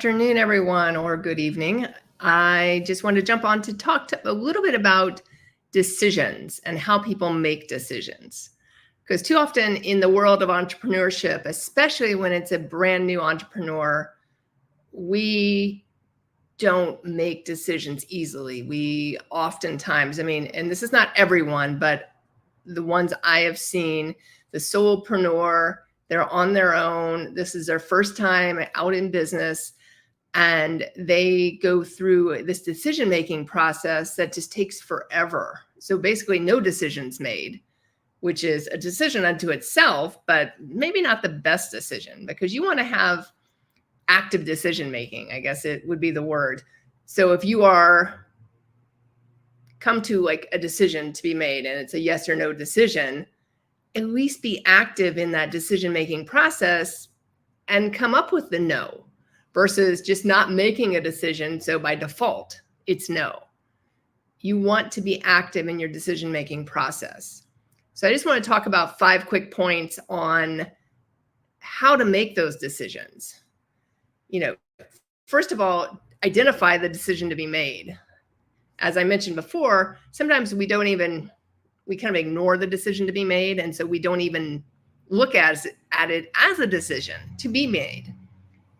Afternoon, everyone, or good evening. I just want to jump on to talk a little bit about decisions and how people make decisions. Because too often in the world of entrepreneurship, especially when it's a brand new entrepreneur, we don't make decisions easily. We oftentimes, and this is not everyone, but the ones I have seen, the solopreneur, they're on their own. This is their first time out in business. And they go through this decision-making process that just takes forever. So basically no decisions made, which is a decision unto itself, but maybe not the best decision, because you want to have active decision-making, I guess it would be the word. So if you are come to like a decision to be made and it's a yes or no decision, at least be active in that decision-making process and come up with the no versus just not making a decision. So by default, it's no. You want to be active in your decision-making process. So I just want to talk about 5 quick points on how to make those decisions. First of all, identify the decision to be made. As I mentioned before, sometimes we kind of ignore the decision to be made. And so we don't even look at it as a decision to be made.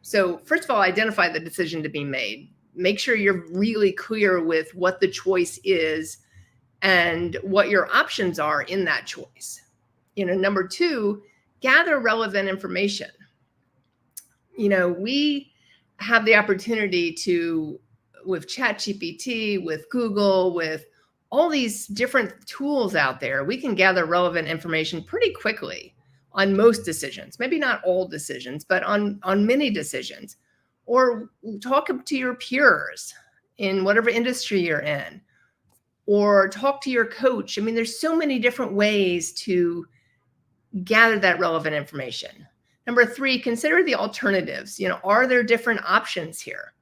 So first of all, identify the decision to be made. Make sure you're really clear with what the choice is and what your options are in that choice. Number 2, gather relevant information. We have the opportunity to, with ChatGPT, with Google, with all these different tools out there, we can gather relevant information pretty quickly on most decisions, maybe not all decisions, but on many decisions. Or talk to your peers in whatever industry you're in, or talk to your coach. There's so many different ways to gather that relevant information. Number 3, consider the alternatives. Are there different options here?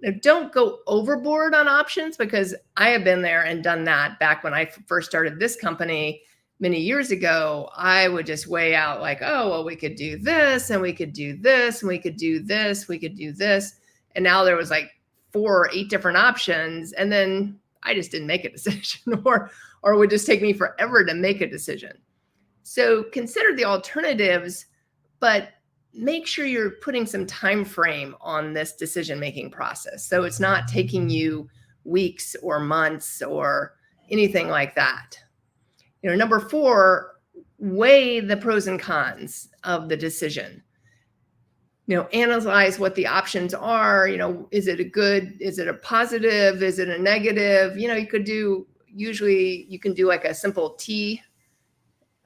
Now, don't go overboard on options, because I have been there and done that back when I first started this company many years ago. I would just weigh out like, oh, well, we could do this and we could do this and we could do this, we could do this. And now there was like 4 or 8 different options. And then I just didn't make a decision or it would just take me forever to make a decision. So consider the alternatives, but make sure you're putting some time frame on this decision-making process. So it's not taking you weeks or months or anything like that. Number 4, weigh the pros and cons of the decision. Analyze what the options are. Is it a positive? Is it a negative? Usually you can do like a simple T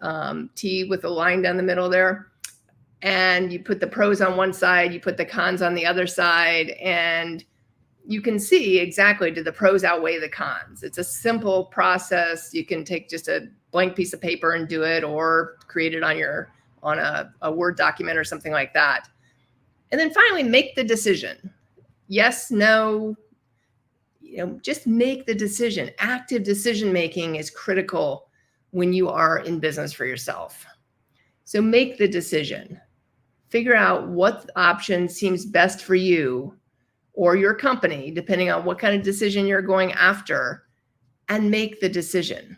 with a line down the middle there. And you put the pros on one side, you put the cons on the other side, and you can see exactly, do the pros outweigh the cons? It's a simple process. You can take just a blank piece of paper and do it, or create it on a Word document or something like that. And then finally, make the decision. Yes, no, just make the decision. Active decision-making is critical when you are in business for yourself. So make the decision. Figure out what option seems best for you or your company, depending on what kind of decision you're going after, and make the decision.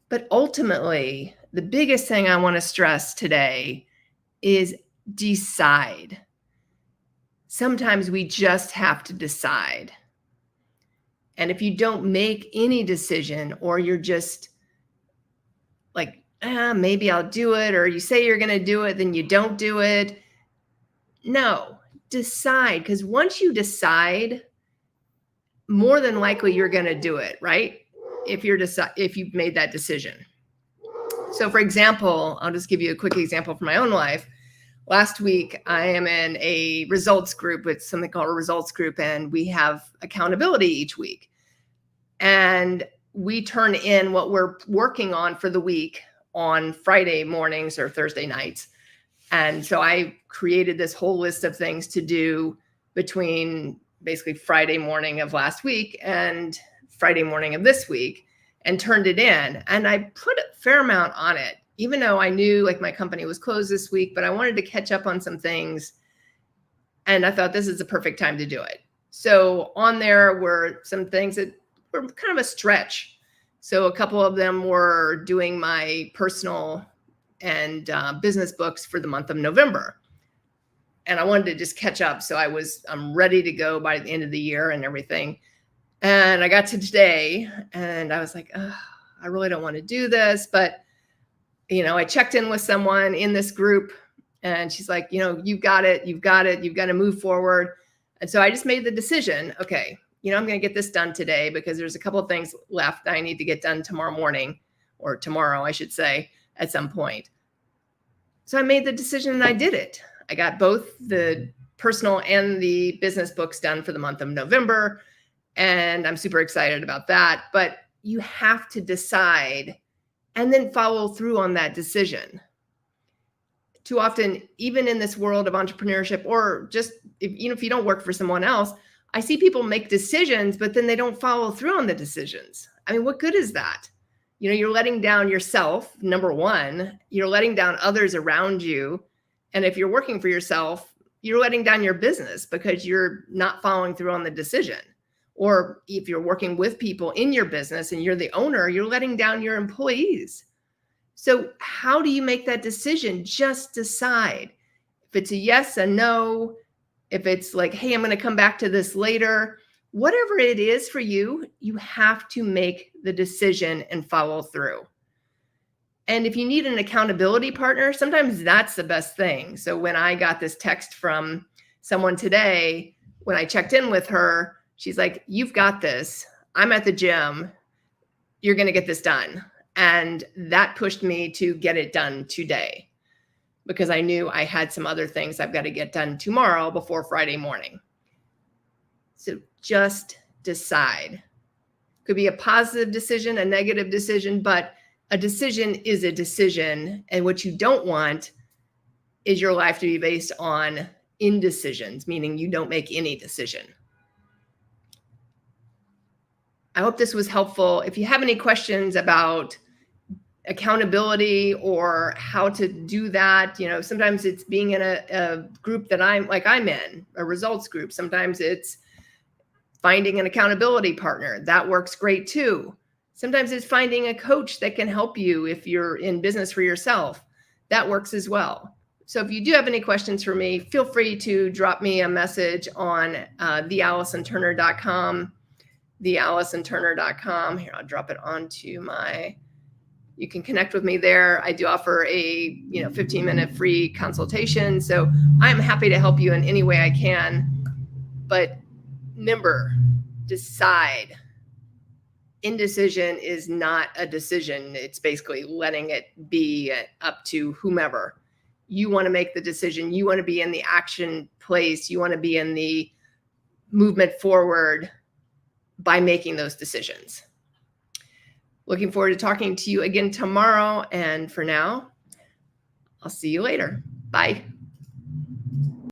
But ultimately, the biggest thing I want to stress today is decide. Sometimes we just have to decide. And if you don't make any decision, or you're just like, maybe I'll do it, or you say you're going to do it, then you don't do it. No, decide, because once you decide, more than likely you're going to do it, right? If you've made that decision. So for example, I'll just give you a quick example from my own life. Last week, I am in a results group with something called a results group, and we have accountability each week. And we turn in what we're working on for the week on Friday mornings or Thursday nights. And so I created this whole list of things to do between basically Friday morning of last week and Friday morning of this week, and turned it in. And I put a fair amount on it, even though I knew like my company was closed this week, but I wanted to catch up on some things. And I thought this is the perfect time to do it. So on there were some things that were kind of a stretch. So a couple of them were doing my personal and business books for the month of November. And I wanted to just catch up. So I'm ready to go by the end of the year and everything. And I got to today and I was like, I really don't want to do this. But, I checked in with someone in this group and she's like, you've got it. You've got to move forward. And so I just made the decision, okay, I'm going to get this done today because there's a couple of things left that I need to get done tomorrow morning, or tomorrow, I should say, at some point. So I made the decision and I did it. I got both the personal and the business books done for the month of November, and I'm super excited about that. But you have to decide and then follow through on that decision. Too often, even in this world of entrepreneurship, or just if you don't work for someone else, I see people make decisions, but then they don't follow through on the decisions. I mean, what good is that? You're letting down yourself, number one. You're letting down others around you. And if you're working for yourself, you're letting down your business because you're not following through on the decision. Or if you're working with people in your business and you're the owner, you're letting down your employees. So how do you make that decision? Just decide. If it's a yes, a no, if it's like, hey, I'm going to come back to this later, whatever it is for you, you have to make the decision and follow through. And if you need an accountability partner, sometimes that's the best thing. So when I got this text from someone today, when I checked in with her, she's like, you've got this. I'm at the gym. You're going to get this done. And that pushed me to get it done today because I knew I had some other things I've got to get done tomorrow before Friday morning. So just decide. Could be a positive decision, a negative decision, but a decision is a decision. And what you don't want is your life to be based on indecisions, meaning you don't make any decision. I hope this was helpful. If you have any questions about accountability or how to do that, sometimes it's being in a group that I'm in, a results group. Sometimes it's finding an accountability partner. That works great too. Sometimes it's finding a coach that can help you if you're in business for yourself. That works as well. So if you do have any questions for me, feel free to drop me a message on theallisonturner.com. theallisonturner.com. Here, I'll drop it onto you can connect with me there. I do offer a 15-minute free consultation. So I'm happy to help you in any way I can. But remember, decide. Indecision is not a decision. It's basically letting it be up to whomever. You want to make the decision. You want to be in the action place. You want to be in the movement forward by making those decisions. Looking forward to talking to you again tomorrow. And for now, I'll see you later. Bye.